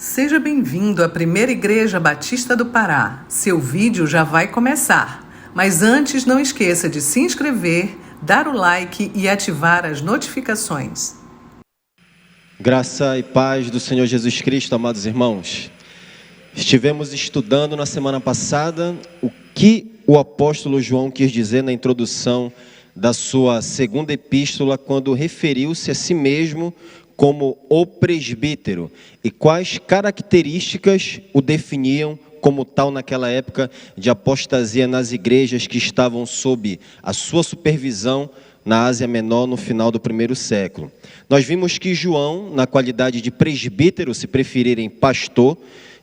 Seja bem-vindo à Primeira Igreja Batista do Pará. Seu vídeo já vai começar. Mas antes, não esqueça de se inscrever, dar o like e ativar as notificações. Graça e paz do Senhor Jesus Cristo, amados irmãos. Estivemos estudando na semana passada o que o apóstolo João quis dizer na introdução da sua segunda epístola, quando referiu-se a si mesmo como o presbítero, e quais características o definiam como tal naquela época de apostasia nas igrejas que estavam sob a sua supervisão na Ásia Menor no final do primeiro século. Nós vimos que João, na qualidade de presbítero, se preferirem pastor,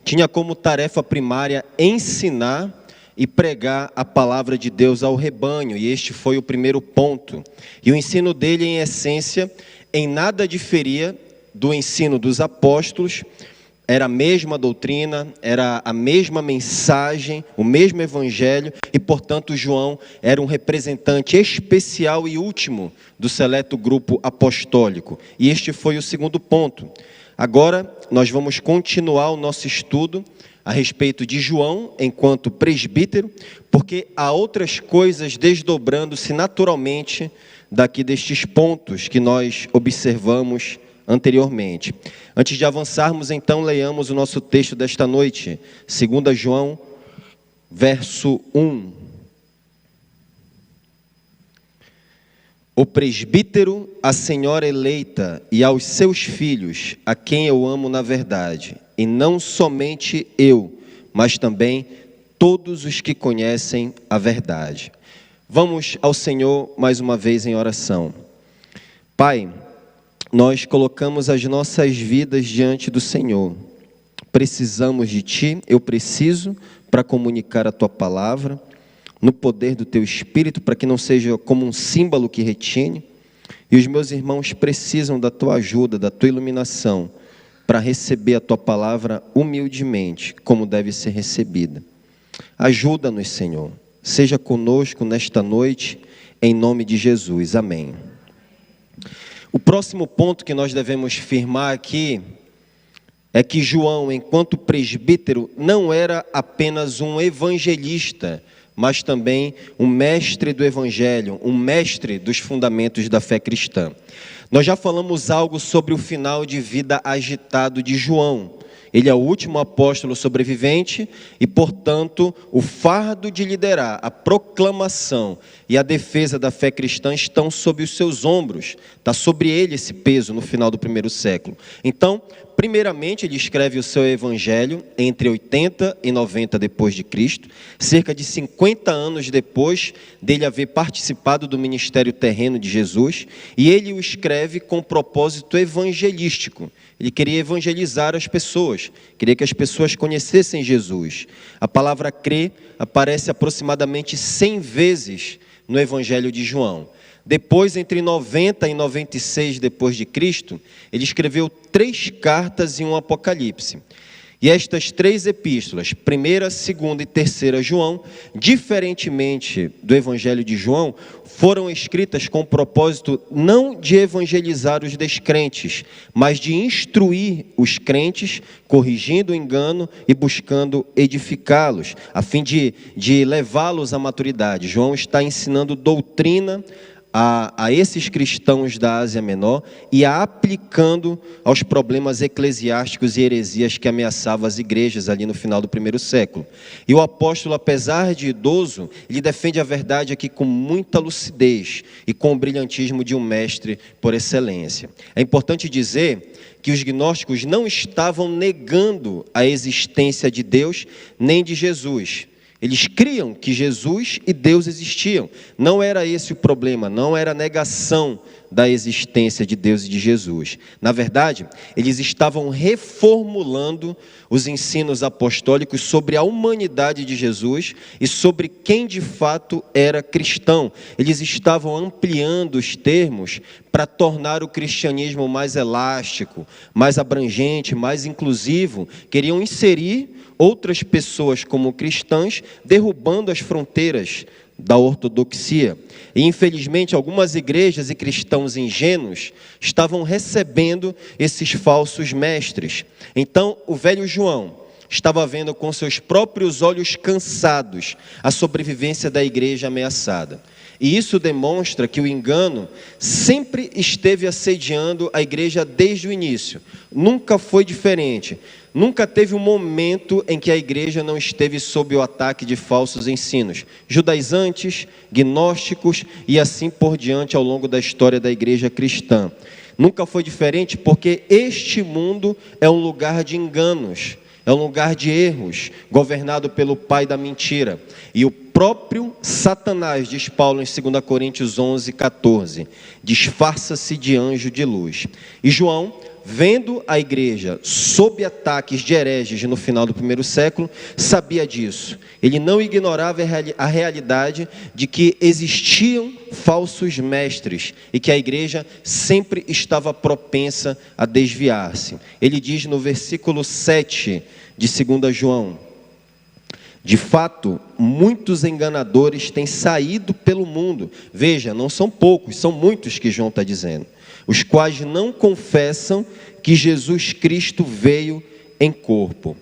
tinha como tarefa primária ensinar e pregar a palavra de Deus ao rebanho, e este foi o primeiro ponto. E o ensino dele, em essência, em nada diferia do ensino dos apóstolos, era a mesma doutrina, era a mesma mensagem, o mesmo evangelho, e portanto João era um representante especial e último do seleto grupo apostólico. E este foi o segundo ponto. Agora nós vamos continuar o nosso estudo a respeito de João enquanto presbítero, porque há outras coisas desdobrando-se naturalmente daqui destes pontos que nós observamos anteriormente. Antes de avançarmos, então, leiamos o nosso texto desta noite, 2 João, verso 1. O presbítero, a senhora eleita e aos seus filhos, a quem eu amo na verdade, e não somente eu, mas também todos os que conhecem a verdade. Vamos ao Senhor mais uma vez em oração. Pai, nós colocamos as nossas vidas diante do Senhor. Precisamos de Ti, eu preciso para comunicar a Tua palavra, no poder do Teu Espírito, para que não seja como um símbolo que retine. E os meus irmãos precisam da Tua ajuda, da Tua iluminação, para receber a Tua palavra humildemente, como deve ser recebida. Ajuda-nos, Senhor. Seja conosco nesta noite, em nome de Jesus. Amém. O próximo ponto que nós devemos firmar aqui é que João, enquanto presbítero, não era apenas um evangelista, mas também um mestre do evangelho, um mestre dos fundamentos da fé cristã. Nós já falamos algo sobre o final de vida agitado de João. Ele é o último apóstolo sobrevivente e, portanto, o fardo de liderar a proclamação e a defesa da fé cristã estão sob os seus ombros. Está sobre ele esse peso no final do primeiro século. Então, primeiramente, ele escreve o seu evangelho entre 80 e 90 depois de Cristo, cerca de 50 anos depois dele haver participado do ministério terreno de Jesus, e ele o escreve com propósito evangelístico. Ele queria evangelizar as pessoas, queria que as pessoas conhecessem Jesus. A palavra crer aparece aproximadamente 100 vezes no evangelho de João. Depois, entre 90 e 96 depois de Cristo, ele escreveu 3 cartas e um Apocalipse. E estas 3 epístolas, 1ª, 2ª e 3ª João, diferentemente do evangelho de João, foram escritas com o propósito não de evangelizar os descrentes, mas de instruir os crentes, corrigindo o engano e buscando edificá-los, a fim de levá-los à maturidade. João está ensinando doutrina a esses cristãos da Ásia Menor e a aplicando aos problemas eclesiásticos e heresias que ameaçavam as igrejas ali no final do primeiro século. E o apóstolo, apesar de idoso, ele defende a verdade aqui com muita lucidez e com o brilhantismo de um mestre por excelência. É importante dizer que os gnósticos não estavam negando a existência de Deus nem de Jesus. Eles criam que Jesus e Deus existiam. Não era esse o problema, não era a negação da existência de Deus e de Jesus. Na verdade, eles estavam reformulando os ensinos apostólicos sobre a humanidade de Jesus e sobre quem de fato era cristão. Eles estavam ampliando os termos para tornar o cristianismo mais elástico, mais abrangente, mais inclusivo. Queriam inserir outras pessoas como cristãs, derrubando as fronteiras da ortodoxia. E, infelizmente, algumas igrejas e cristãos ingênuos estavam recebendo esses falsos mestres. Então, o velho João estava vendo com seus próprios olhos cansados a sobrevivência da igreja ameaçada. E isso demonstra que o engano sempre esteve assediando a igreja desde o início. Nunca foi diferente. Nunca teve um momento em que a igreja não esteve sob o ataque de falsos ensinos, judaizantes, gnósticos e assim por diante ao longo da história da igreja cristã. Nunca foi diferente porque este mundo é um lugar de enganos, é um lugar de erros, governado pelo pai da mentira. E o próprio Satanás, diz Paulo em 2 Coríntios 11, 14, disfarça-se de anjo de luz. E João, vendo a igreja sob ataques de hereges no final do primeiro século, sabia disso. Ele não ignorava a realidade de que existiam falsos mestres e que a igreja sempre estava propensa a desviar-se. Ele diz no versículo 7 de 2 João: de fato, muitos enganadores têm saído pelo mundo. Veja, não são poucos, são muitos que João está dizendo, os quais não confessam que Jesus Cristo veio em corpo.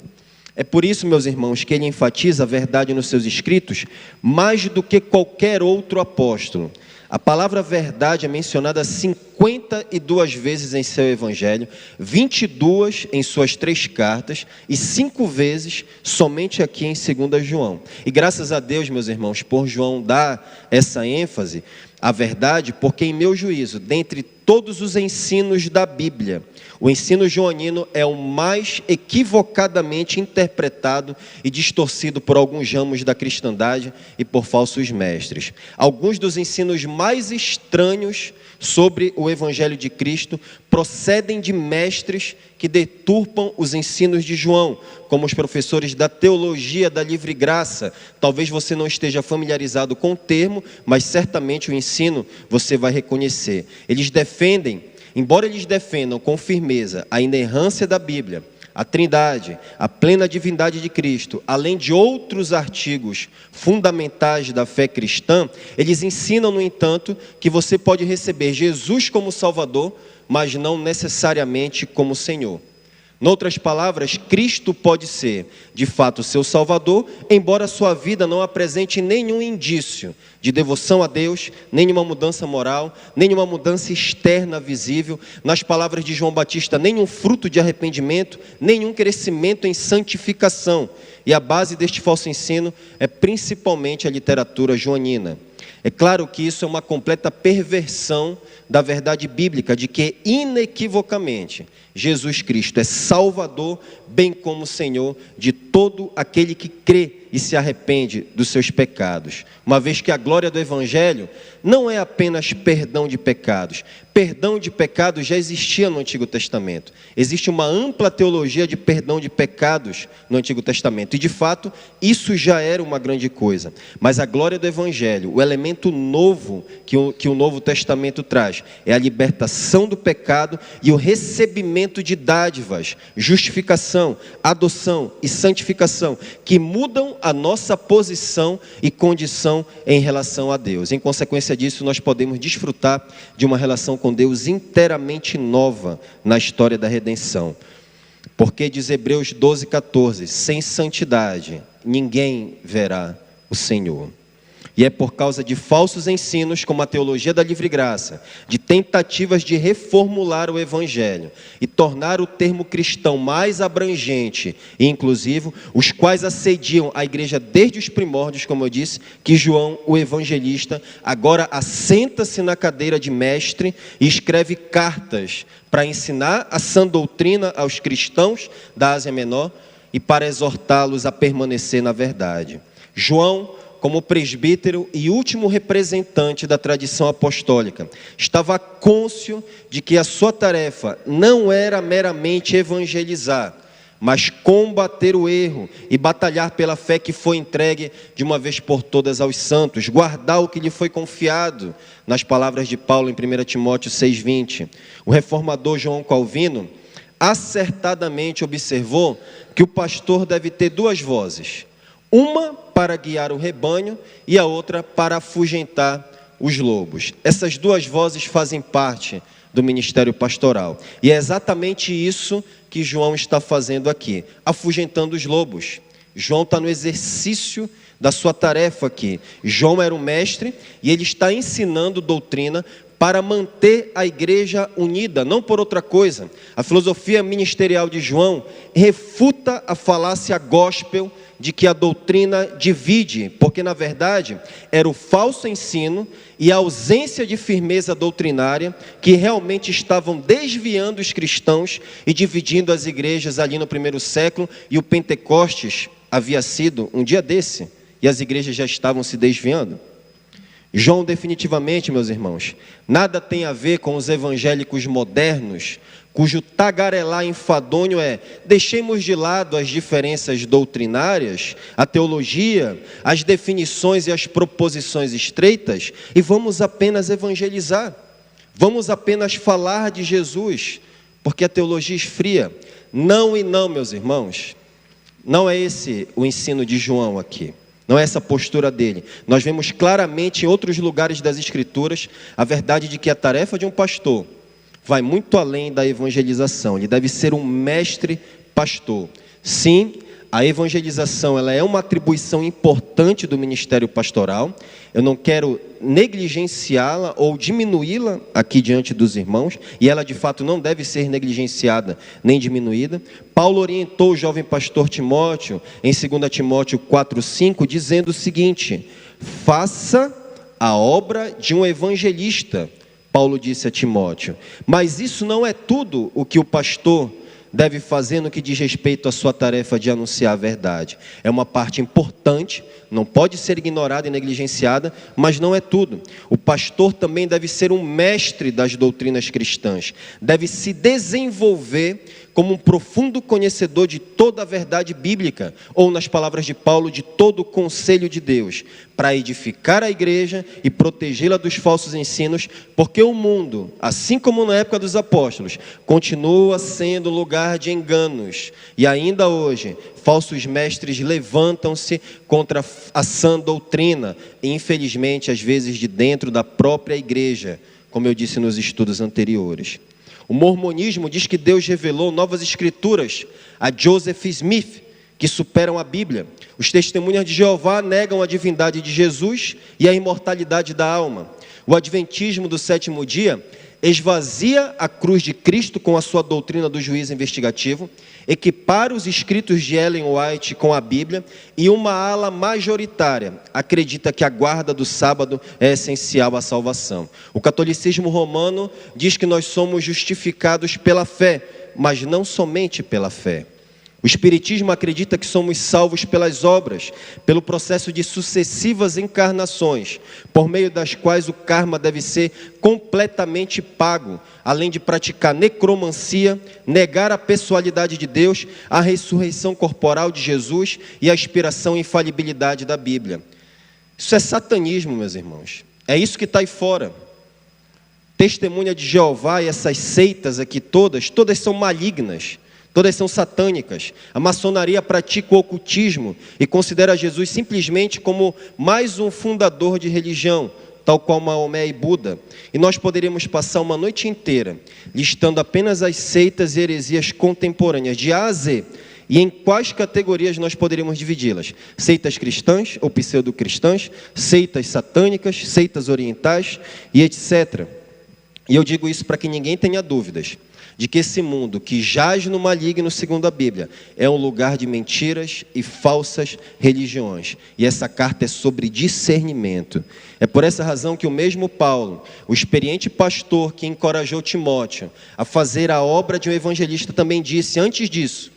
É por isso, meus irmãos, que ele enfatiza a verdade nos seus escritos mais do que qualquer outro apóstolo. A palavra verdade é mencionada 52 vezes em seu evangelho, 22 em suas 3 cartas e 5 vezes somente aqui em 2 João. E graças a Deus, meus irmãos, por João dar essa ênfase à verdade, porque em meu juízo, dentre todos os ensinos da Bíblia, o ensino joanino é o mais equivocadamente interpretado e distorcido por alguns ramos da cristandade e por falsos mestres. Alguns dos ensinos mais estranhos sobre o Evangelho de Cristo procedem de mestres que deturpam os ensinos de João, como os professores da teologia da livre graça. Talvez você não esteja familiarizado com o termo, mas certamente o ensino você vai reconhecer. Eles defendem, embora eles defendam com firmeza a inerrância da Bíblia, a Trindade, a plena divindade de Cristo, além de outros artigos fundamentais da fé cristã, eles ensinam, no entanto, que você pode receber Jesus como Salvador, mas não necessariamente como Senhor. Em outras palavras, Cristo pode ser, de fato, seu Salvador, embora sua vida não apresente nenhum indício de devoção a Deus, nenhuma mudança moral, nenhuma mudança externa visível. Nas palavras de João Batista, nenhum fruto de arrependimento, nenhum crescimento em santificação. E a base deste falso ensino é principalmente a literatura joanina. É claro que isso é uma completa perversão da verdade bíblica, de que inequivocamente Jesus Cristo é Salvador, bem como Senhor de todo aquele que crê e se arrepende dos seus pecados. Uma vez que a glória do Evangelho não é apenas perdão de pecados. Perdão de pecados já existia no Antigo Testamento. Existe uma ampla teologia de perdão de pecados no Antigo Testamento. E, de fato, isso já era uma grande coisa. Mas a glória do Evangelho, o elemento novo que o Novo Testamento traz, é a libertação do pecado e o recebimento de dádivas, justificação, adoção e santificação, que mudam a nossa posição e condição em relação a Deus. Em consequência disso, nós podemos desfrutar de uma relação com Deus inteiramente nova na história da redenção. Porque diz Hebreus 12, 14, sem santidade ninguém verá o Senhor. E é por causa de falsos ensinos, como a teologia da livre graça, de tentativas de reformular o Evangelho e tornar o termo cristão mais abrangente e inclusivo, os quais assediam a igreja desde os primórdios, como eu disse, que João, o evangelista, agora assenta-se na cadeira de mestre e escreve cartas para ensinar a sã doutrina aos cristãos da Ásia Menor e para exortá-los a permanecer na verdade. João, como presbítero e último representante da tradição apostólica, estava cônscio de que a sua tarefa não era meramente evangelizar, mas combater o erro e batalhar pela fé que foi entregue de uma vez por todas aos santos, guardar o que lhe foi confiado, nas palavras de Paulo em 1 Timóteo 6,20. O reformador João Calvino acertadamente observou que o pastor deve ter 2 vozes, Uma para guiar o rebanho e a outra para afugentar os lobos. Essas duas vozes fazem parte do ministério pastoral. E é exatamente isso que João está fazendo aqui, afugentando os lobos. João está no exercício da sua tarefa aqui. João era o mestre e ele está ensinando doutrina para manter a igreja unida, não por outra coisa. A filosofia ministerial de João refuta a falácia gospel de que a doutrina divide, porque na verdade era o falso ensino e a ausência de firmeza doutrinária que realmente estavam desviando os cristãos e dividindo as igrejas ali no primeiro século, e o Pentecostes havia sido um dia desse, e as igrejas já estavam se desviando. João definitivamente, meus irmãos, nada tem a ver com os evangélicos modernos, cujo tagarelar enfadonho é: deixemos de lado as diferenças doutrinárias, a teologia, as definições e as proposições estreitas, e vamos apenas evangelizar, vamos apenas falar de Jesus, porque a teologia esfria. Não e não, meus irmãos, não é esse o ensino de João aqui. Não é essa a postura dele. Nós vemos claramente em outros lugares das Escrituras a verdade de que a tarefa de um pastor vai muito além da evangelização. Ele deve ser um mestre pastor. Sim, a evangelização ela é uma atribuição importante do ministério pastoral. Eu não quero negligenciá-la ou diminuí-la aqui diante dos irmãos, e ela de fato não deve ser negligenciada nem diminuída. Paulo orientou o jovem pastor Timóteo em 2 Timóteo 4,5, dizendo o seguinte: faça a obra de um evangelista. Paulo disse a Timóteo. Mas isso não é tudo o que o pastor deve fazer no que diz respeito à sua tarefa de anunciar a verdade. É uma parte importante, não pode ser ignorada e negligenciada, mas não é tudo. O pastor também deve ser um mestre das doutrinas cristãs, deve se desenvolver como um profundo conhecedor de toda a verdade bíblica, ou nas palavras de Paulo, de todo o conselho de Deus, para edificar a igreja e protegê-la dos falsos ensinos, porque o mundo, assim como na época dos apóstolos, continua sendo lugar de enganos, e ainda hoje, falsos mestres levantam-se contra a sã doutrina, e infelizmente, às vezes de dentro da própria igreja, como eu disse nos estudos anteriores. O mormonismo diz que Deus revelou novas escrituras a Joseph Smith, que superam a Bíblia. Os testemunhas de Jeová negam a divindade de Jesus e a imortalidade da alma. O adventismo do sétimo dia esvazia a cruz de Cristo com a sua doutrina do juízo investigativo, equipara os escritos de Ellen White com a Bíblia, e uma ala majoritária acredita que a guarda do sábado é essencial à salvação. O catolicismo romano diz que nós somos justificados pela fé, mas não somente pela fé. O espiritismo acredita que somos salvos pelas obras, pelo processo de sucessivas encarnações, por meio das quais o karma deve ser completamente pago, além de praticar necromancia, negar a pessoalidade de Deus, a ressurreição corporal de Jesus e a inspiração e infalibilidade da Bíblia. Isso é satanismo, meus irmãos. É isso que está aí fora. Testemunha de Jeová e essas seitas aqui todas são malignas. Todas são satânicas. A maçonaria pratica o ocultismo e considera Jesus simplesmente como mais um fundador de religião, tal qual Maomé e Buda. E nós poderíamos passar uma noite inteira listando apenas as seitas e heresias contemporâneas, de A a Z. E em quais categorias nós poderíamos dividi-las? Seitas cristãs ou pseudo-cristãs, seitas satânicas, seitas orientais e etc. E eu digo isso para que ninguém tenha dúvidas de que esse mundo que jaz no maligno, segundo a Bíblia, é um lugar de mentiras e falsas religiões. E essa carta é sobre discernimento. É por essa razão que o mesmo Paulo, o experiente pastor que encorajou Timóteo a fazer a obra de um evangelista, também disse, antes disso,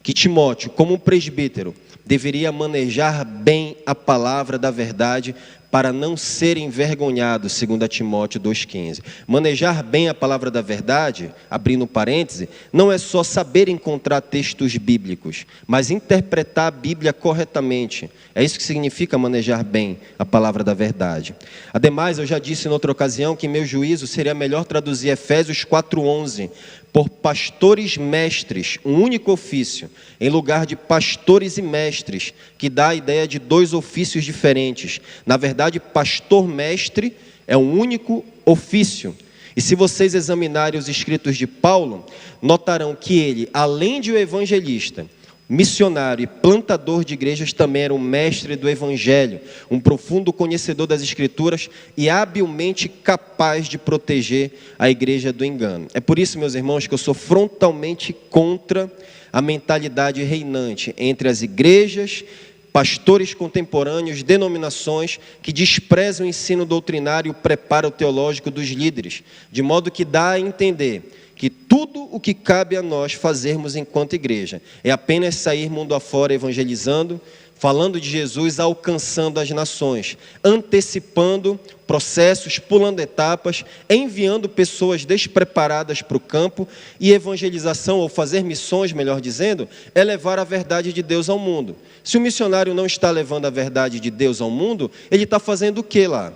que Timóteo, como um presbítero, deveria manejar bem a palavra da verdade para não ser envergonhado, segundo Timóteo 2,15. Manejar bem a palavra da verdade, abrindo parêntese, não é só saber encontrar textos bíblicos, mas interpretar a Bíblia corretamente. É isso que significa manejar bem a palavra da verdade. Ademais, eu já disse em outra ocasião que, em meu juízo, seria melhor traduzir Efésios 4,11, por pastores mestres, um único ofício, em lugar de pastores e mestres, que dá a ideia de dois ofícios diferentes. Na verdade, pastor-mestre é um único ofício. E se vocês examinarem os escritos de Paulo, notarão que ele, além de um evangelista, missionário e plantador de igrejas, também era um mestre do evangelho, um profundo conhecedor das escrituras e habilmente capaz de proteger a igreja do engano. É por isso, meus irmãos, que eu sou frontalmente contra a mentalidade reinante entre as igrejas, pastores contemporâneos, denominações que desprezam o ensino doutrinário e o preparo teológico dos líderes, de modo que dá a entender que tudo o que cabe a nós fazermos enquanto igreja é apenas sair mundo afora evangelizando, falando de Jesus, alcançando as nações, antecipando processos, pulando etapas, enviando pessoas despreparadas para o campo, e evangelização, ou fazer missões, melhor dizendo, é levar a verdade de Deus ao mundo. Se o missionário não está levando a verdade de Deus ao mundo, ele está fazendo o que lá?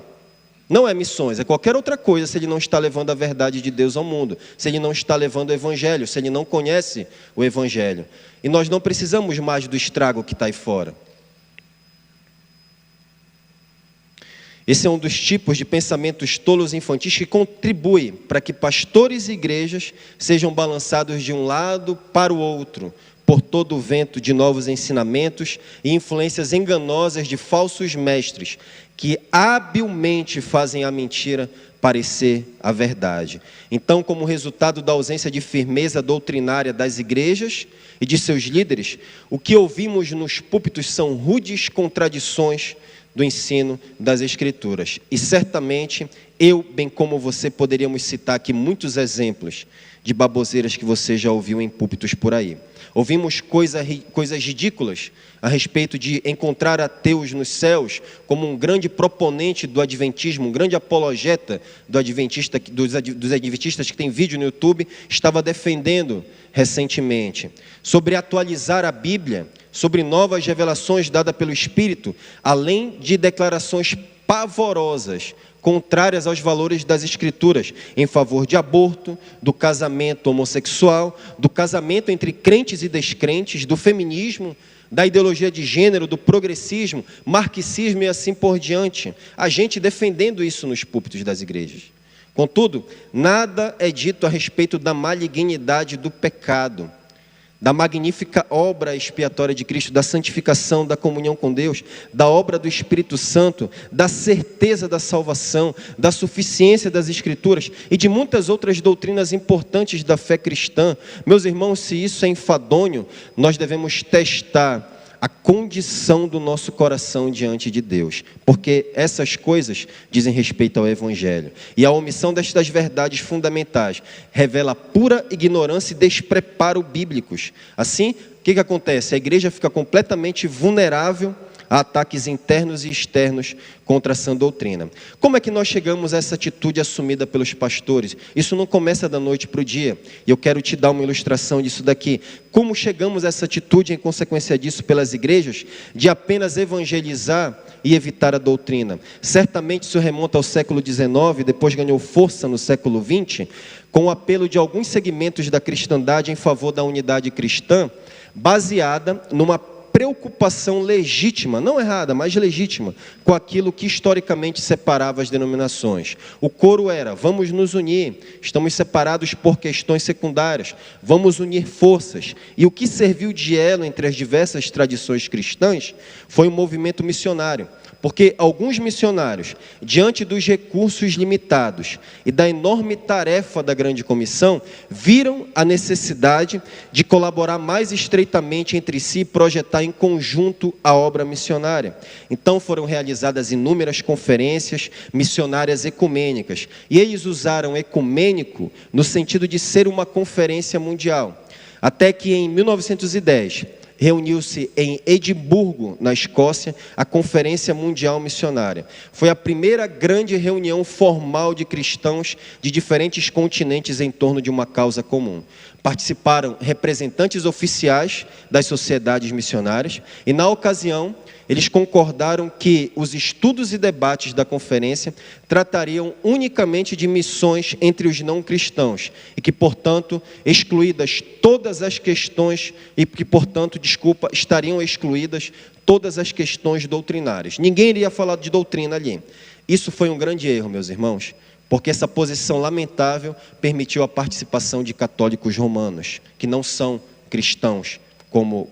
Não é missões, é qualquer outra coisa se ele não está levando a verdade de Deus ao mundo, se ele não está levando o evangelho, se ele não conhece o evangelho. E nós não precisamos mais do estrago que está aí fora. Esse é um dos tipos de pensamentos tolos e infantis que contribui para que pastores e igrejas sejam balançados de um lado para o outro, por todo o vento de novos ensinamentos e influências enganosas de falsos mestres, que habilmente fazem a mentira parecer a verdade. Então, como resultado da ausência de firmeza doutrinária das igrejas e de seus líderes, o que ouvimos nos púlpitos são rudes contradições do ensino das Escrituras. E certamente, eu, bem como você, poderíamos citar aqui muitos exemplos de baboseiras que você já ouviu em púlpitos por aí. Ouvimos coisas ridículas a respeito de encontrar ateus nos céus, como um grande proponente do adventismo, um grande apologeta dos adventistas que tem vídeo no YouTube, estava defendendo recentemente. Sobre atualizar a Bíblia, sobre novas revelações dadas pelo Espírito, além de declarações pavorosas, contrárias aos valores das Escrituras, em favor de aborto, do casamento homossexual, do casamento entre crentes e descrentes, do feminismo, da ideologia de gênero, do progressismo, marxismo e assim por diante. A gente defendendo isso nos púlpitos das igrejas. Contudo, nada é dito a respeito da malignidade do pecado, da magnífica obra expiatória de Cristo, da santificação, da comunhão com Deus, da obra do Espírito Santo, da certeza da salvação, da suficiência das Escrituras e de muitas outras doutrinas importantes da fé cristã. Meus irmãos, se isso é enfadonho, nós devemos testar a condição do nosso coração diante de Deus, porque essas coisas dizem respeito ao Evangelho, e a omissão destas verdades fundamentais revela pura ignorância e despreparo bíblicos. Assim, o que acontece? A igreja fica completamente vulnerável a ataques internos e externos contra a sã doutrina. Como é que nós chegamos a essa atitude assumida pelos pastores? Isso não começa da noite para o dia, e eu quero te dar uma ilustração disso daqui. Como chegamos a essa atitude em consequência disso pelas igrejas, de apenas evangelizar e evitar a doutrina? Certamente isso remonta ao século XIX, depois ganhou força no século XX, com o apelo de alguns segmentos da cristandade em favor da unidade cristã, baseada numa preocupação legítima, não errada, mas legítima, com aquilo que historicamente separava as denominações. O coro era: vamos nos unir, estamos separados por questões secundárias, vamos unir forças. E o que serviu de elo entre as diversas tradições cristãs foi o movimento missionário. Porque alguns missionários, diante dos recursos limitados e da enorme tarefa da grande comissão, viram a necessidade de colaborar mais estreitamente entre si e projetar em conjunto a obra missionária. Então foram realizadas inúmeras conferências missionárias ecumênicas, e eles usaram ecumênico no sentido de ser uma conferência mundial. Até que em 1910, reuniu-se em Edimburgo, na Escócia, a Conferência Mundial Missionária. Foi a primeira grande reunião formal de cristãos de diferentes continentes em torno de uma causa comum. Participaram representantes oficiais das sociedades missionárias e, na ocasião, eles concordaram que os estudos e debates da conferência tratariam unicamente de missões entre os não cristãos e que, portanto, excluídas todas as questões estariam excluídas todas as questões doutrinárias. Ninguém iria falar de doutrina ali. Isso foi um grande erro, meus irmãos, porque essa posição lamentável permitiu a participação de católicos romanos, que não são cristãos, como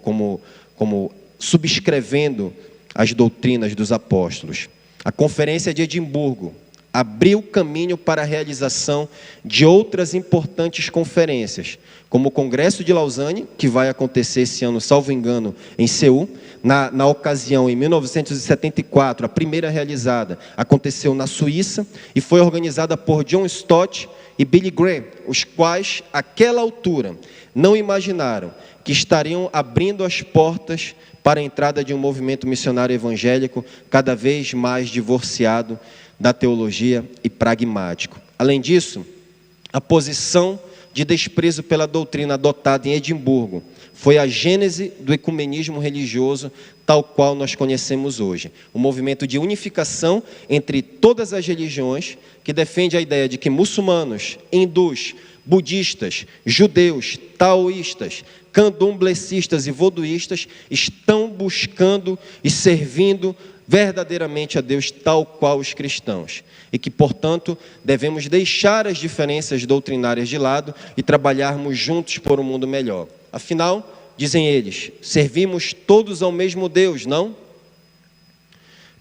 subscrevendo as doutrinas dos apóstolos. A Conferência de Edimburgo abriu caminho para a realização de outras importantes conferências, como o Congresso de Lausanne, que vai acontecer esse ano, salvo engano, em Seul. Na ocasião, em 1974, a primeira realizada aconteceu na Suíça e foi organizada por John Stott e Billy Graham, os quais, àquela altura, não imaginaram que estariam abrindo as portas para a entrada de um movimento missionário evangélico cada vez mais divorciado da teologia e pragmático. Além disso, a posição de desprezo pela doutrina adotada em Edimburgo foi a gênese do ecumenismo religioso tal qual nós conhecemos hoje. Um movimento de unificação entre todas as religiões que defende a ideia de que muçulmanos, hindus, budistas, judeus, taoístas, candomblecistas e voduístas estão buscando e servindo verdadeiramente a Deus tal qual os cristãos. E que, portanto, devemos deixar as diferenças doutrinárias de lado e trabalharmos juntos por um mundo melhor. Afinal, dizem eles, servimos todos ao mesmo Deus, não?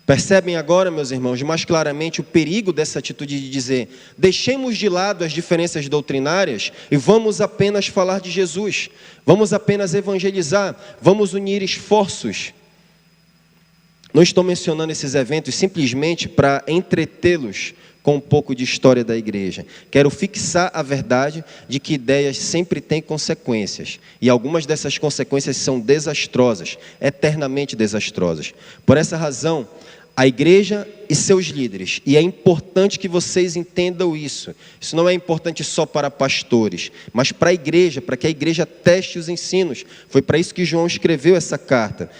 Percebem agora, meus irmãos, mais claramente o perigo dessa atitude de dizer: deixemos de lado as diferenças doutrinárias e vamos apenas falar de Jesus, vamos apenas evangelizar, vamos unir esforços. Não estou mencionando esses eventos simplesmente para entretê-los com um pouco de história da igreja. Quero fixar a verdade de que ideias sempre têm consequências. E algumas dessas consequências são desastrosas, eternamente desastrosas. Por essa razão, a igreja e seus líderes, e é importante que vocês entendam isso. Isso não é importante só para pastores, mas para a igreja, para que a igreja teste os ensinos. Foi para isso que João escreveu essa carta.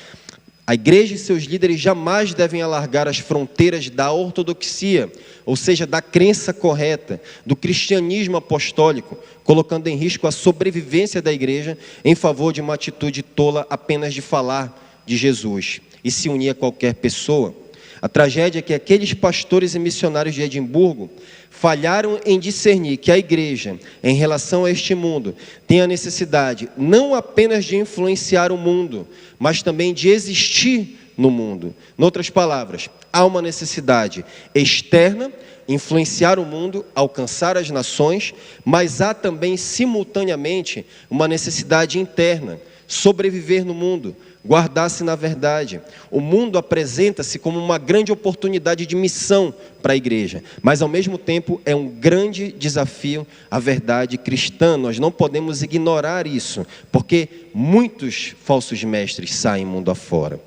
A igreja e seus líderes jamais devem alargar as fronteiras da ortodoxia, ou seja, da crença correta, do cristianismo apostólico, colocando em risco a sobrevivência da igreja em favor de uma atitude tola apenas de falar de Jesus e se unir a qualquer pessoa. A tragédia é que aqueles pastores e missionários de Edimburgo falharam em discernir que a igreja, em relação a este mundo, tem a necessidade não apenas de influenciar o mundo, mas também de existir no mundo. Em outras palavras, há uma necessidade externa, influenciar o mundo, alcançar as nações, mas há também, simultaneamente, uma necessidade interna, sobreviver no mundo, guardar-se na verdade. O mundo apresenta-se como uma grande oportunidade de missão para a igreja, mas ao mesmo tempo é um grande desafio à verdade cristã. Nós não podemos ignorar isso, porque muitos falsos mestres saem mundo afora.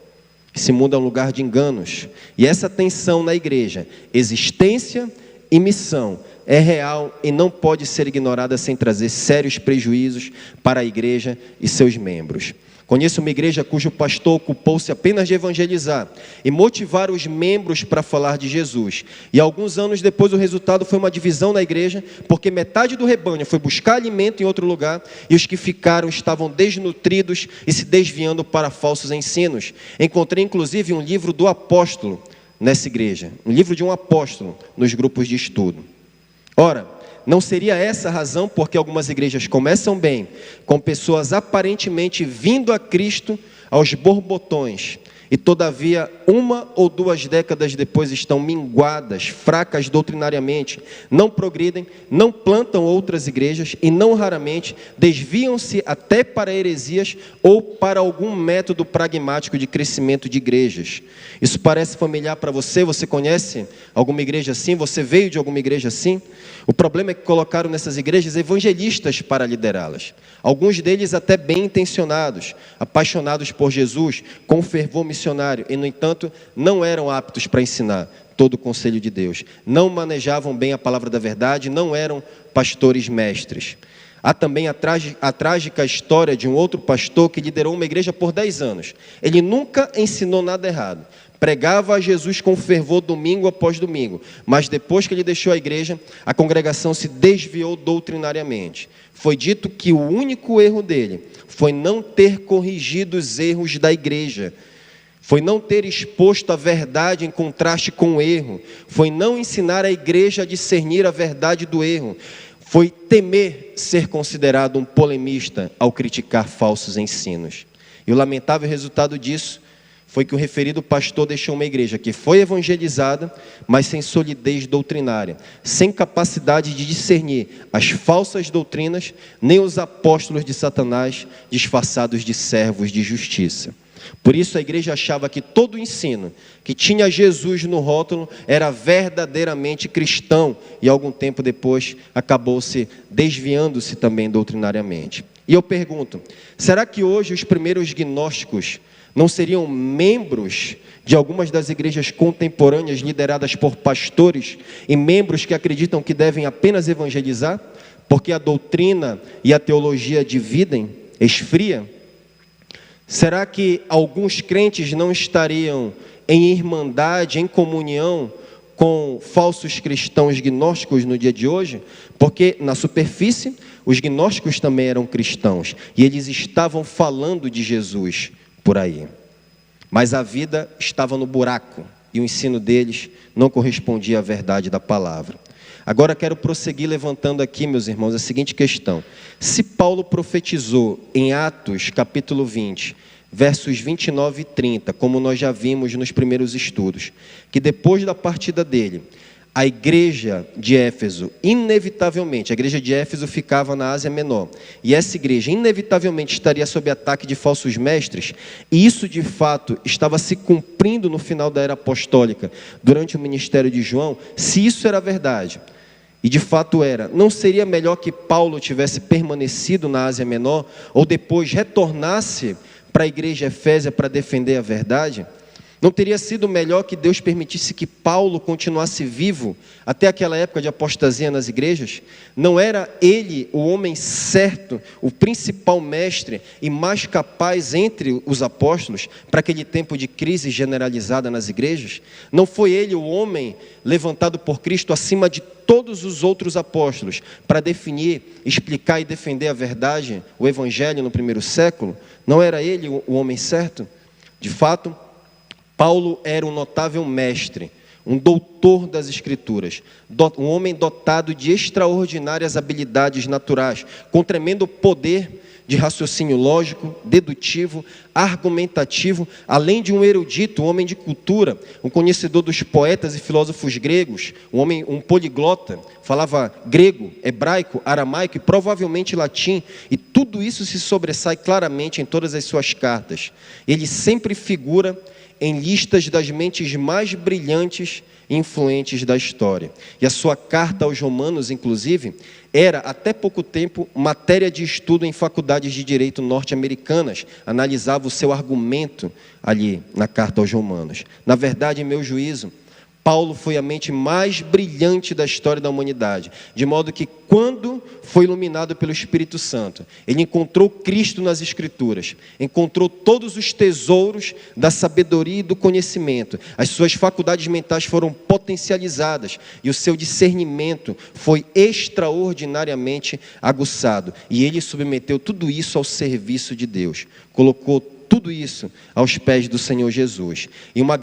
Esse mundo é um lugar de enganos, e essa tensão na igreja, existência e missão, é real e não pode ser ignorada sem trazer sérios prejuízos para a igreja e seus membros. Conheço uma igreja cujo pastor ocupou-se apenas de evangelizar e motivar os membros para falar de Jesus. E alguns anos depois o resultado foi uma divisão na igreja, porque metade do rebanho foi buscar alimento em outro lugar e os que ficaram estavam desnutridos e se desviando para falsos ensinos. Encontrei inclusive um livro do apóstolo nessa igreja, um livro de um apóstolo nos grupos de estudo. Ora, não seria essa a razão porque algumas igrejas começam bem, com pessoas aparentemente vindo a Cristo aos borbotões, e todavia 1 ou 2 décadas depois estão minguadas, fracas doutrinariamente, não progridem, não plantam outras igrejas e não raramente desviam-se até para heresias ou para algum método pragmático de crescimento de igrejas. Isso parece familiar para você? Você conhece alguma igreja assim? Você veio de alguma igreja assim? O problema é que colocaram nessas igrejas evangelistas para liderá-las. Alguns deles até bem intencionados, apaixonados por Jesus, com fervor missionário, e no entanto não eram aptos para ensinar todo o conselho de Deus. Não manejavam bem a palavra da verdade, não eram pastores mestres. Há também a trágica história de um outro pastor que liderou uma igreja por 10 anos. Ele nunca ensinou nada errado. Pregava a Jesus com fervor domingo após domingo, mas depois que ele deixou a igreja, a congregação se desviou doutrinariamente. Foi dito que o único erro dele foi não ter corrigido os erros da igreja, foi não ter exposto a verdade em contraste com o erro, foi não ensinar a igreja a discernir a verdade do erro, foi temer ser considerado um polemista ao criticar falsos ensinos. E o lamentável resultado disso foi que o referido pastor deixou uma igreja que foi evangelizada, mas sem solidez doutrinária, sem capacidade de discernir as falsas doutrinas, nem os apóstolos de Satanás disfarçados de servos de justiça. Por isso a igreja achava que todo o ensino que tinha Jesus no rótulo era verdadeiramente cristão, e algum tempo depois acabou se desviando-se também doutrinariamente. E eu pergunto, será que hoje os primeiros gnósticos não seriam membros de algumas das igrejas contemporâneas lideradas por pastores e membros que acreditam que devem apenas evangelizar, porque a doutrina e a teologia dividem, esfria? Será que alguns crentes não estariam em irmandade, em comunhão com falsos cristãos gnósticos no dia de hoje? Porque na superfície os gnósticos também eram cristãos e eles estavam falando de Jesus por aí, mas a vida estava no buraco e o ensino deles não correspondia à verdade da palavra. Agora quero prosseguir levantando aqui, meus irmãos, a seguinte questão: se Paulo profetizou em Atos capítulo 20, versos 29 e 30, como nós já vimos nos primeiros estudos, que depois da partida dele, a igreja de Éfeso, inevitavelmente, a igreja de Éfeso ficava na Ásia Menor, e essa igreja inevitavelmente estaria sob ataque de falsos mestres, e isso de fato estava se cumprindo no final da era apostólica, durante o ministério de João. Se isso era verdade, e de fato era, não seria melhor que Paulo tivesse permanecido na Ásia Menor, ou depois retornasse para a igreja Efésia para defender a verdade? Não teria sido melhor que Deus permitisse que Paulo continuasse vivo até aquela época de apostasia nas igrejas? Não era ele o homem certo, o principal mestre e mais capaz entre os apóstolos para aquele tempo de crise generalizada nas igrejas? Não foi ele o homem levantado por Cristo acima de todos os outros apóstolos para definir, explicar e defender a verdade, o evangelho no primeiro século? Não era ele o homem certo? De fato, Paulo era um notável mestre, um doutor das Escrituras, um homem dotado de extraordinárias habilidades naturais, com tremendo poder de raciocínio lógico, dedutivo, argumentativo, além de um erudito, um homem de cultura, um conhecedor dos poetas e filósofos gregos, um poliglota, falava grego, hebraico, aramaico e provavelmente latim, e tudo isso se sobressai claramente em todas as suas cartas. Ele sempre figura em listas das mentes mais brilhantes e influentes da história. E a sua carta aos Romanos, inclusive, era, até pouco tempo, matéria de estudo em faculdades de direito norte-americanas. Analisava o seu argumento ali na carta aos Romanos. Na verdade, em meu juízo, Paulo foi a mente mais brilhante da história da humanidade, de modo que, quando foi iluminado pelo Espírito Santo, ele encontrou Cristo nas Escrituras, encontrou todos os tesouros da sabedoria e do conhecimento, as suas faculdades mentais foram potencializadas e o seu discernimento foi extraordinariamente aguçado, e ele submeteu tudo isso ao serviço de Deus, colocou tudo isso aos pés do Senhor Jesus. E uma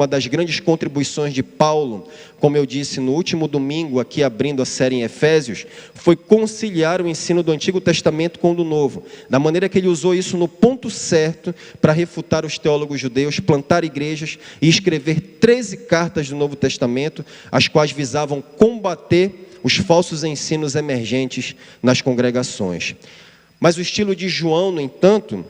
das grandes contribuições de Paulo, como eu disse no último domingo, aqui abrindo a série em Efésios, foi conciliar o ensino do Antigo Testamento com o do Novo, da maneira que ele usou isso no ponto certo para refutar os teólogos judeus, plantar igrejas e escrever 13 cartas do Novo Testamento, as quais visavam combater os falsos ensinos emergentes nas congregações. Mas o estilo de João, no entanto,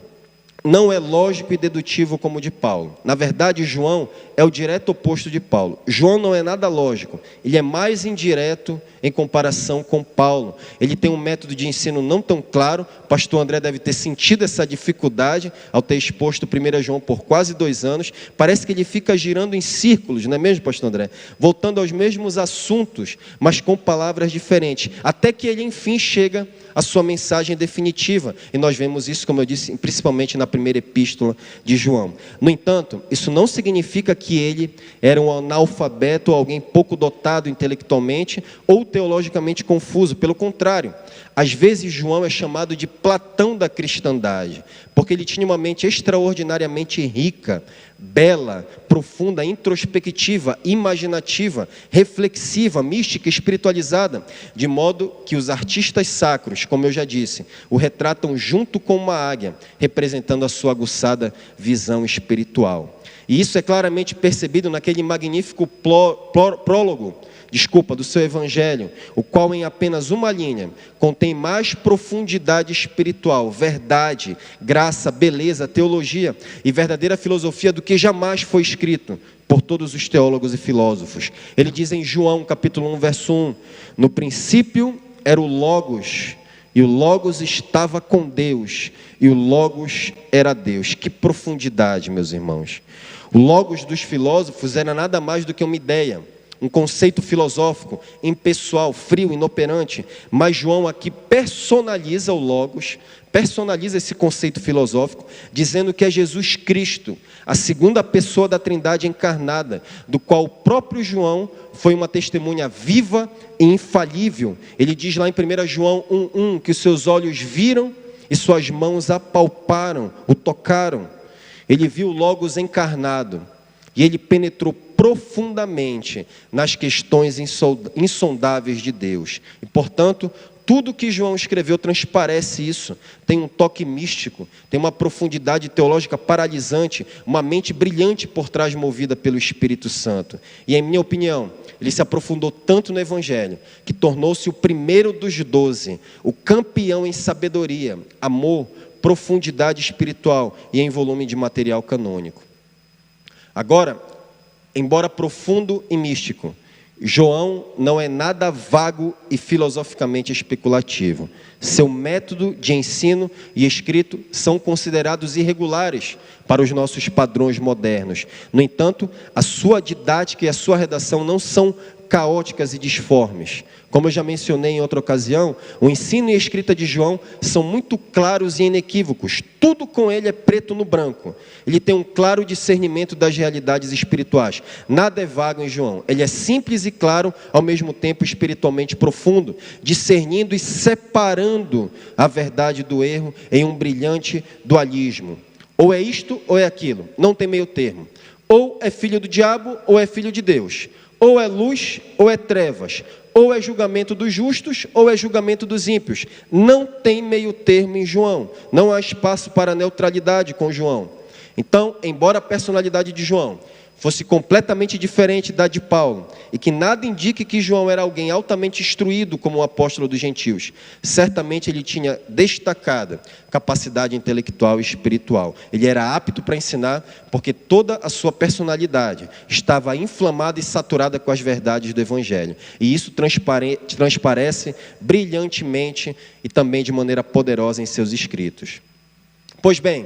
não é lógico e dedutivo como o de Paulo. Na verdade, João é o direto oposto de Paulo. João não é nada lógico, ele é mais indireto em comparação com Paulo. Ele tem um método de ensino não tão claro. O pastor André deve ter sentido essa dificuldade ao ter exposto 1 João por quase 2 anos. Parece que ele fica girando em círculos, não é mesmo, pastor André? Voltando aos mesmos assuntos, mas com palavras diferentes, até que ele enfim chega à sua mensagem definitiva. E nós vemos isso, como eu disse, principalmente na primeira epístola de João. No entanto, isso não significa que ele era um analfabeto ou alguém pouco dotado intelectualmente ou teologicamente confuso. Pelo contrário, às vezes João é chamado de Platão da cristandade, porque ele tinha uma mente extraordinariamente rica, bela, profunda, introspectiva, imaginativa, reflexiva, mística, espiritualizada, de modo que os artistas sacros, como eu já disse, o retratam junto com uma águia, representando a sua aguçada visão espiritual. E isso é claramente percebido naquele magnífico prólogo do seu evangelho, o qual em apenas uma linha contém mais profundidade espiritual, verdade, graça, beleza, teologia e verdadeira filosofia do que jamais foi escrito por todos os teólogos e filósofos. Ele diz em João capítulo 1, verso 1, no princípio era o Logos, e o Logos estava com Deus, e o Logos era Deus. Que profundidade, meus irmãos. O Logos dos filósofos era nada mais do que uma ideia, um conceito filosófico, impessoal, frio, inoperante. Mas João aqui personaliza o Logos, personaliza esse conceito filosófico, dizendo que é Jesus Cristo, a segunda pessoa da Trindade encarnada, do qual o próprio João foi uma testemunha viva e infalível. Ele diz lá em 1 João 1,1 que os seus olhos viram e suas mãos apalparam, o tocaram. Ele viu o Logos encarnado e ele penetrou profundamente nas questões insondáveis de Deus. E, portanto, tudo que João escreveu transparece isso. Tem um toque místico, tem uma profundidade teológica paralisante, uma mente brilhante por trás, movida pelo Espírito Santo. E, em minha opinião, ele se aprofundou tanto no Evangelho, que tornou-se o primeiro dos 12, o campeão em sabedoria, amor, profundidade espiritual e em volume de material canônico. Agora, embora profundo e místico, João não é nada vago e filosoficamente especulativo. Seu método de ensino e escrito são considerados irregulares para os nossos padrões modernos. No entanto, a sua didática e a sua redação não são caóticas e disformes. Como eu já mencionei em outra ocasião, o ensino e a escrita de João são muito claros e inequívocos. Tudo com ele é preto no branco. Ele tem um claro discernimento das realidades espirituais. Nada é vago em João. Ele é simples e claro, ao mesmo tempo espiritualmente profundo, discernindo e separando a verdade do erro em um brilhante dualismo. Ou é isto ou é aquilo. Não tem meio termo. Ou é filho do diabo ou é filho de Deus. Ou é luz ou é trevas. Ou é julgamento dos justos ou é julgamento dos ímpios. Não tem meio termo em João. Não há espaço para neutralidade com João. Então, embora a personalidade de João fosse completamente diferente da de Paulo, e que nada indique que João era alguém altamente instruído como o apóstolo dos gentios, certamente ele tinha destacada capacidade intelectual e espiritual. Ele era apto para ensinar, porque toda a sua personalidade estava inflamada e saturada com as verdades do Evangelho. E isso transparece brilhantemente e também de maneira poderosa em seus escritos. Pois bem,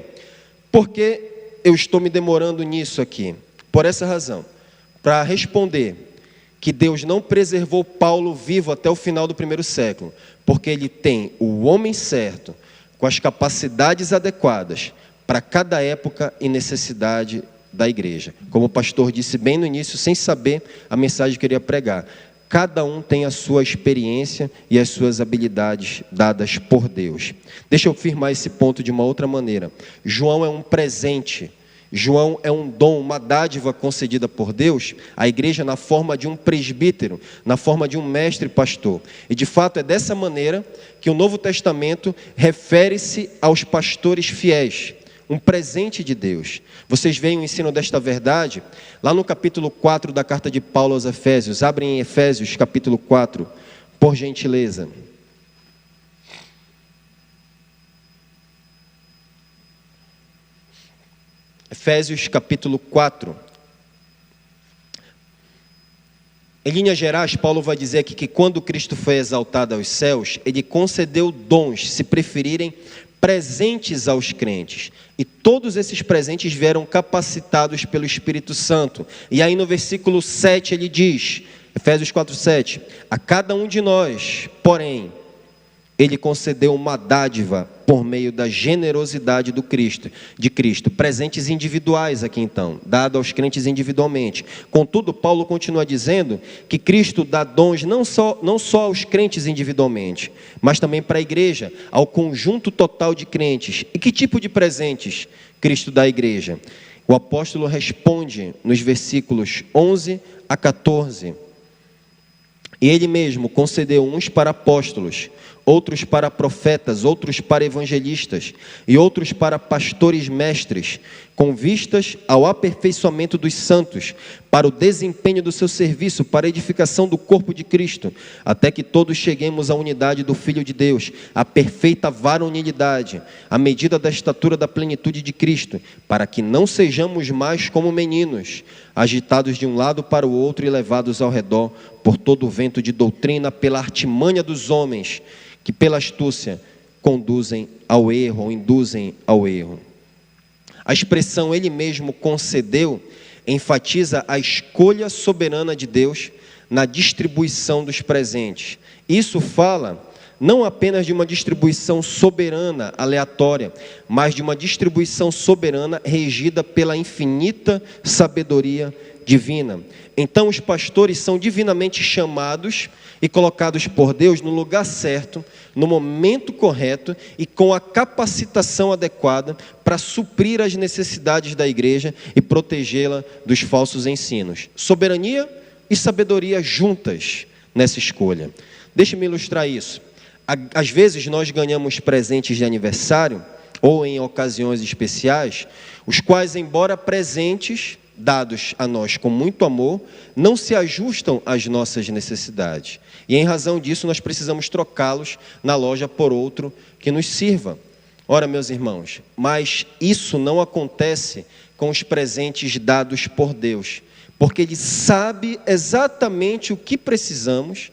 por que eu estou me demorando nisso aqui? Por essa razão, para responder que Deus não preservou Paulo vivo até o final do primeiro século, porque ele tem o homem certo, com as capacidades adequadas para cada época e necessidade da igreja. Como o pastor disse bem no início, sem saber a mensagem que eu queria pregar, cada um tem a sua experiência e as suas habilidades dadas por Deus. Deixa eu afirmar esse ponto de uma outra maneira. João é um presente. João é um dom, uma dádiva concedida por Deus à igreja na forma de um presbítero, na forma de um mestre pastor. E de fato é dessa maneira que o Novo Testamento refere-se aos pastores fiéis, um presente de Deus. Vocês veem o ensino desta verdade lá no capítulo 4 da carta de Paulo aos Efésios. Abrem em Efésios capítulo 4, por gentileza. Efésios capítulo 4. Em linhas gerais, Paulo vai dizer aqui que quando Cristo foi exaltado aos céus, ele concedeu dons, se preferirem, presentes aos crentes. E todos esses presentes vieram capacitados pelo Espírito Santo. E aí no versículo 7 ele diz, Efésios 4, 7, a cada um de nós, porém, ele concedeu uma dádiva por meio da generosidade de Cristo. Presentes individuais aqui então, dado aos crentes individualmente. Contudo, Paulo continua dizendo que Cristo dá dons não só aos crentes individualmente, mas também para a igreja, ao conjunto total de crentes. E que tipo de presentes Cristo dá à igreja? O apóstolo responde nos versículos 11 a 14. E ele mesmo concedeu uns para apóstolos, outros para profetas, outros para evangelistas e outros para pastores mestres, com vistas ao aperfeiçoamento dos santos, para o desempenho do seu serviço, para a edificação do corpo de Cristo, até que todos cheguemos à unidade do Filho de Deus, à perfeita varonilidade, à medida da estatura da plenitude de Cristo, para que não sejamos mais como meninos, agitados de um lado para o outro e levados ao redor por todo o vento de doutrina, pela artimanha dos homens, que pela astúcia conduzem ao erro, ou induzem ao erro. A expressão ele mesmo concedeu enfatiza a escolha soberana de Deus na distribuição dos presentes. Isso fala não apenas de uma distribuição soberana, aleatória, mas de uma distribuição soberana regida pela infinita sabedoria divina. Então os pastores são divinamente chamados e colocados por Deus no lugar certo, no momento correto e com a capacitação adequada para suprir as necessidades da igreja e protegê-la dos falsos ensinos. Soberania e sabedoria juntas nessa escolha. Deixe-me ilustrar isso. Às vezes nós ganhamos presentes de aniversário ou em ocasiões especiais, os quais, embora presentes dados a nós com muito amor, não se ajustam às nossas necessidades. E em razão disso nós precisamos trocá-los na loja por outro que nos sirva. Ora, meus irmãos, mas isso não acontece com os presentes dados por Deus, porque Ele sabe exatamente o que precisamos,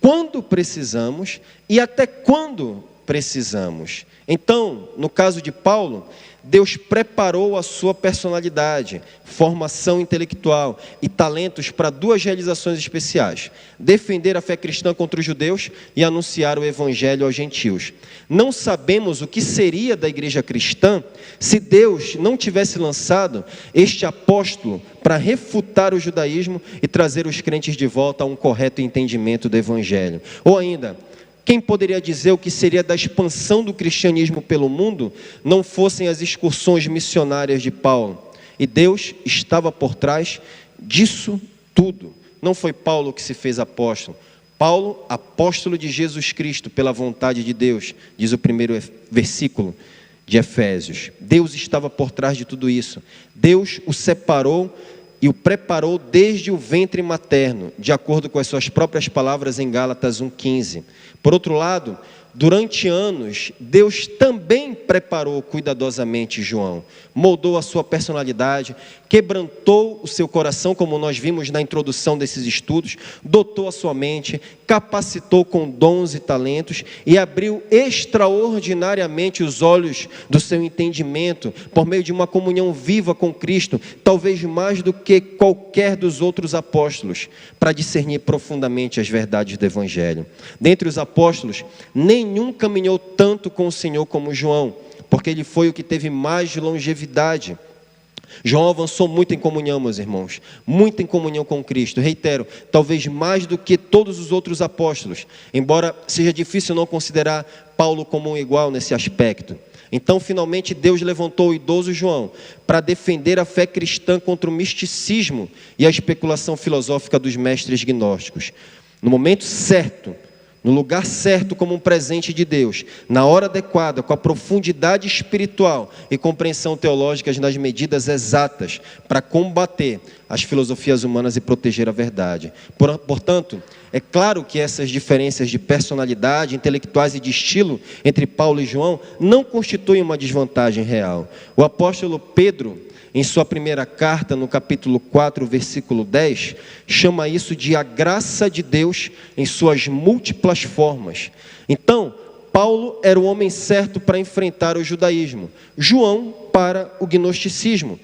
quando precisamos e até quando precisamos. Então, no caso de Paulo, Deus preparou a sua personalidade, formação intelectual e talentos para duas realizações especiais: defender a fé cristã contra os judeus e anunciar o evangelho aos gentios. Não sabemos o que seria da igreja cristã se Deus não tivesse lançado este apóstolo para refutar o judaísmo e trazer os crentes de volta a um correto entendimento do evangelho. Ou ainda, quem poderia dizer o que seria da expansão do cristianismo pelo mundo não fossem as excursões missionárias de Paulo? E Deus estava por trás disso tudo. Não foi Paulo que se fez apóstolo. Paulo, apóstolo de Jesus Cristo, pela vontade de Deus, diz o primeiro versículo de Efésios. Deus estava por trás de tudo isso. Deus o separou e o preparou desde o ventre materno, de acordo com as suas próprias palavras em Gálatas 1,15. Por outro lado, durante anos, Deus também preparou cuidadosamente João, moldou a sua personalidade, quebrantou o seu coração, como nós vimos na introdução desses estudos, dotou a sua mente, capacitou com dons e talentos e abriu extraordinariamente os olhos do seu entendimento por meio de uma comunhão viva com Cristo, talvez mais do que qualquer dos outros apóstolos, para discernir profundamente as verdades do Evangelho. Dentre os apóstolos, nenhum caminhou tanto com o Senhor como João, porque ele foi o que teve mais longevidade. João avançou muito em comunhão, meus irmãos, muito em comunhão com Cristo. Reitero, talvez mais do que todos os outros apóstolos, embora seja difícil não considerar Paulo como um igual nesse aspecto. Então, finalmente, Deus levantou o idoso João para defender a fé cristã contra o misticismo e a especulação filosófica dos mestres gnósticos. No momento certo, no lugar certo, como um presente de Deus, na hora adequada, com a profundidade espiritual e compreensão teológica nas medidas exatas para combater as filosofias humanas e proteger a verdade. Portanto, é claro que essas diferenças de personalidade, intelectuais e de estilo entre Paulo e João não constituem uma desvantagem real. O apóstolo Pedro, em sua primeira carta, no capítulo 4, versículo 10, chama isso de a graça de Deus em suas múltiplas formas. Então, Paulo era o homem certo para enfrentar o judaísmo, João para o gnosticismo.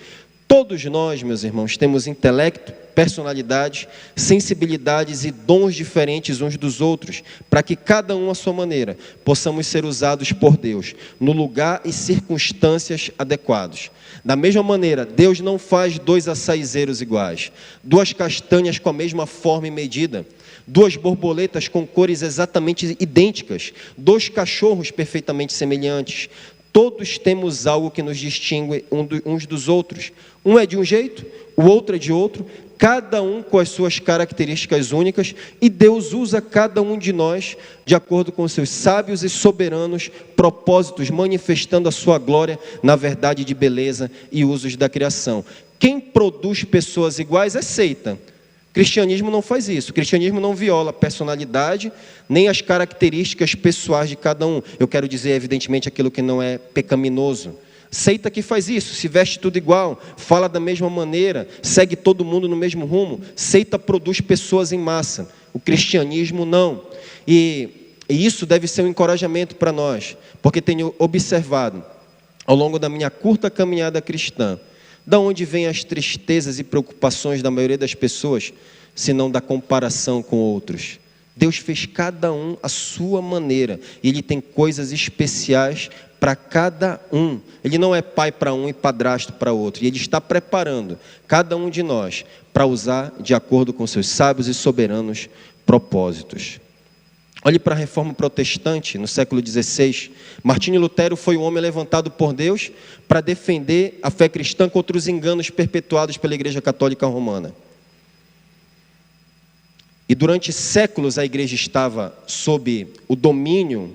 Todos nós, meus irmãos, temos intelecto, personalidades, sensibilidades e dons diferentes uns dos outros, para que cada um à sua maneira possamos ser usados por Deus, no lugar e circunstâncias adequados. Da mesma maneira, Deus não faz dois açaizeiros iguais, duas castanhas com a mesma forma e medida, duas borboletas com cores exatamente idênticas, dois cachorros perfeitamente semelhantes. Todos temos algo que nos distingue uns dos outros. Um é de um jeito, o outro é de outro, cada um com as suas características únicas, e Deus usa cada um de nós de acordo com os seus sábios e soberanos propósitos, manifestando a sua glória na verdade de beleza e usos da criação. Quem produz pessoas iguais é seita. O cristianismo não faz isso. O cristianismo não viola a personalidade, nem as características pessoais de cada um. Eu quero dizer, evidentemente, aquilo que não é pecaminoso. Seita que faz isso, se veste tudo igual, fala da mesma maneira, segue todo mundo no mesmo rumo. Seita produz pessoas em massa, o cristianismo não. E isso deve ser um encorajamento para nós, porque tenho observado, ao longo da minha curta caminhada cristã, da onde vêm as tristezas e preocupações da maioria das pessoas, se não da comparação com outros. Deus fez cada um à sua maneira, e Ele tem coisas especiais para cada um. Ele não é pai para um e padrasto para outro, e Ele está preparando cada um de nós para usar de acordo com seus sábios e soberanos propósitos. Olhe para a Reforma Protestante, no século XVI. Martinho Lutero foi um homem levantado por Deus para defender a fé cristã contra os enganos perpetuados pela Igreja Católica Romana. E durante séculos a igreja estava sob o domínio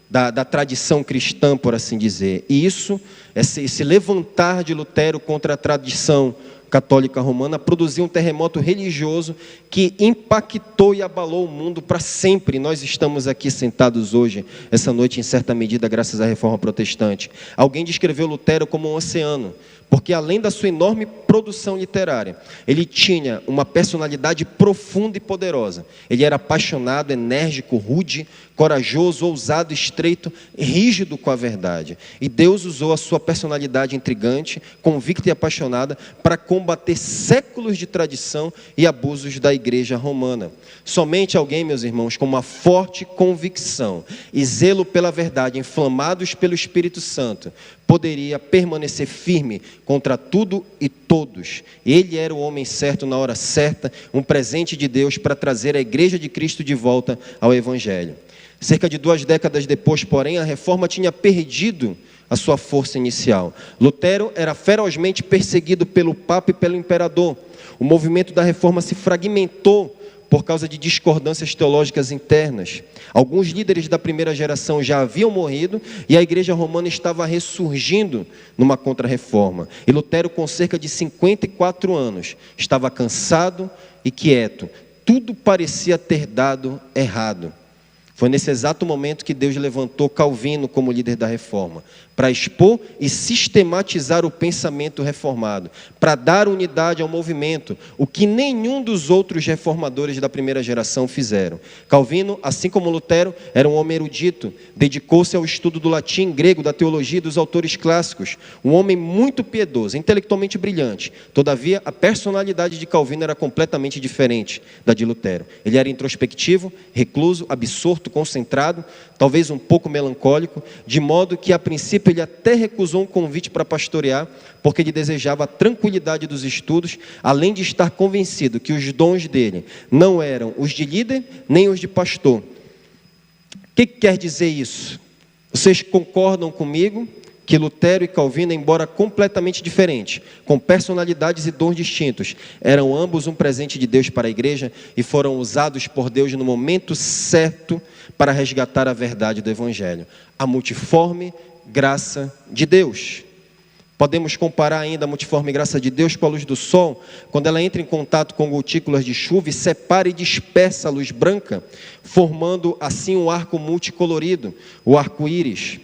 da tradição cristã, por assim dizer. E esse levantar de Lutero contra a tradição católica romana produziu um terremoto religioso que impactou e abalou o mundo para sempre. Nós estamos aqui sentados hoje, essa noite, em certa medida, graças à Reforma Protestante. Alguém descreveu Lutero como um oceano, porque além da sua enorme produção literária, ele tinha uma personalidade profunda e poderosa. Ele era apaixonado, enérgico, rude, corajoso, ousado, estreito, rígido com a verdade. E Deus usou a sua personalidade intrigante, convicta e apaixonada para combater séculos de tradição e abusos da igreja romana. Somente alguém, meus irmãos, com uma forte convicção e zelo pela verdade, inflamados pelo Espírito Santo, poderia permanecer firme contra tudo e todos. Ele era o homem certo na hora certa, um presente de Deus para trazer a igreja de Cristo de volta ao Evangelho. Cerca de 2 décadas depois, porém, a reforma tinha perdido a sua força inicial. Lutero era ferozmente perseguido pelo Papa e pelo Imperador. O movimento da reforma se fragmentou por causa de discordâncias teológicas internas. Alguns líderes da primeira geração já haviam morrido e a igreja romana estava ressurgindo numa contra-reforma. E Lutero, com cerca de 54 anos, estava cansado e quieto. Tudo parecia ter dado errado. Foi nesse exato momento que Deus levantou Calvino como líder da reforma, para expor e sistematizar o pensamento reformado, para dar unidade ao movimento, o que nenhum dos outros reformadores da primeira geração fizeram. Calvino, assim como Lutero, era um homem erudito, dedicou-se ao estudo do latim, grego, da teologia e dos autores clássicos, um homem muito piedoso, intelectualmente brilhante. Todavia, a personalidade de Calvino era completamente diferente da de Lutero. Ele era introspectivo, recluso, absorto, discurso concentrado, talvez um pouco melancólico, de modo que a princípio ele até recusou um convite para pastorear, porque ele desejava a tranquilidade dos estudos, além de estar convencido que os dons dele não eram os de líder nem os de pastor. O que quer dizer isso? Vocês concordam comigo que Lutero e Calvino, embora completamente diferentes, com personalidades e dons distintos, eram ambos um presente de Deus para a igreja e foram usados por Deus no momento certo para resgatar a verdade do Evangelho, a multiforme graça de Deus. Podemos comparar ainda a multiforme graça de Deus com a luz do sol, quando ela entra em contato com gotículas de chuva e separa e dispersa a luz branca, formando assim um arco multicolorido, o arco-íris.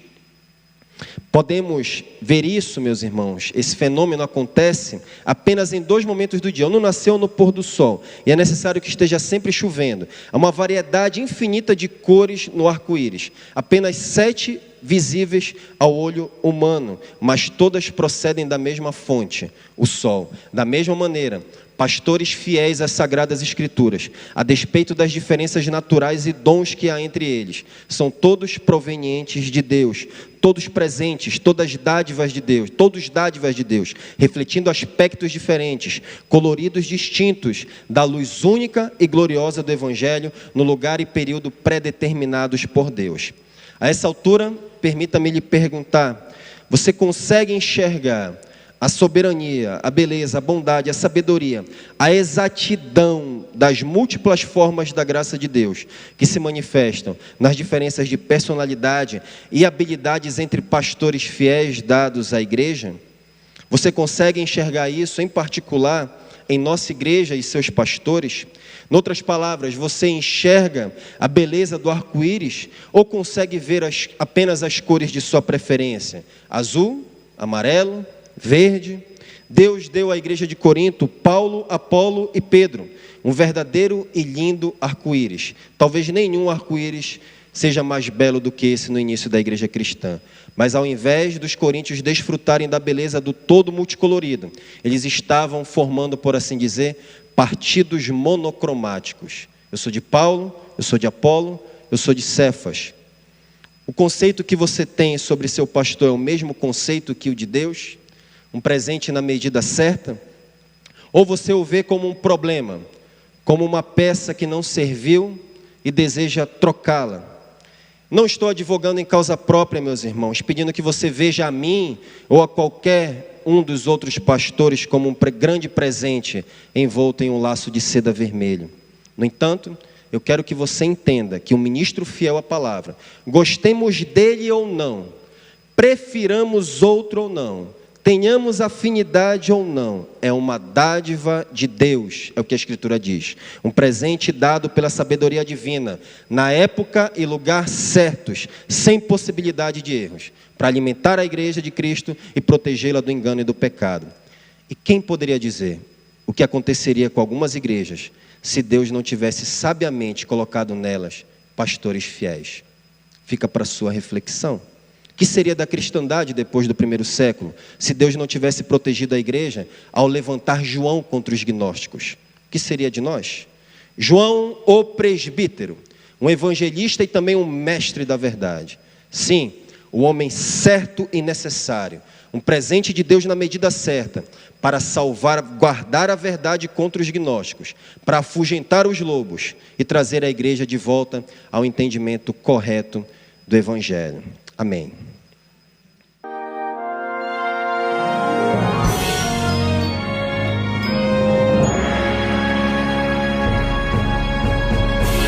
Podemos ver isso, meus irmãos, esse fenômeno acontece apenas em 2 momentos do dia, ou no nascer ou no pôr do sol, e é necessário que esteja sempre chovendo. Há uma variedade infinita de cores no arco-íris, apenas 7 visíveis ao olho humano, mas todas procedem da mesma fonte, o sol. Da mesma maneira, pastores fiéis às Sagradas Escrituras, a despeito das diferenças naturais e dons que há entre eles, são todos provenientes de Deus, todos presentes, todos dádivas de Deus, refletindo aspectos diferentes, coloridos distintos da luz única e gloriosa do Evangelho no lugar e período predeterminados por Deus. A essa altura, permita-me lhe perguntar: você consegue enxergar a soberania, a beleza, a bondade, a sabedoria, a exatidão das múltiplas formas da graça de Deus que se manifestam nas diferenças de personalidade e habilidades entre pastores fiéis dados à igreja? Você consegue enxergar isso em particular em nossa igreja e seus pastores? Em outras palavras, você enxerga a beleza do arco-íris ou consegue ver apenas as cores de sua preferência? Azul, amarelo, verde? Deus deu à igreja de Corinto Paulo, Apolo e Pedro, um verdadeiro e lindo arco-íris. Talvez nenhum arco-íris seja mais belo do que esse no início da igreja cristã. Mas ao invés dos coríntios desfrutarem da beleza do todo multicolorido, eles estavam formando, por assim dizer, partidos monocromáticos. Eu sou de Paulo, eu sou de Apolo, eu sou de Cefas. O conceito que você tem sobre seu pastor é o mesmo conceito que o de Deus? Um presente na medida certa? Ou você o vê como um problema, como uma peça que não serviu e deseja trocá-la? Não estou advogando em causa própria, meus irmãos, pedindo que você veja a mim ou a qualquer um dos outros pastores como um grande presente envolto em um laço de seda vermelho. No entanto, eu quero que você entenda que um ministro fiel à palavra, gostemos dele ou não, prefiramos outro ou não, tenhamos afinidade ou não, é uma dádiva de Deus, é o que a Escritura diz. Um presente dado pela sabedoria divina, na época e lugar certos, sem possibilidade de erros, para alimentar a igreja de Cristo e protegê-la do engano e do pecado. E quem poderia dizer o que aconteceria com algumas igrejas se Deus não tivesse sabiamente colocado nelas pastores fiéis? Fica para sua reflexão. O que seria da cristandade depois do 1º século, se Deus não tivesse protegido a igreja ao levantar João contra os gnósticos? O que seria de nós? João, o presbítero, um evangelista e também um mestre da verdade. Sim, o homem certo e necessário, um presente de Deus na medida certa, para salvar, guardar a verdade contra os gnósticos, para afugentar os lobos e trazer a igreja de volta ao entendimento correto do Evangelho. Amém.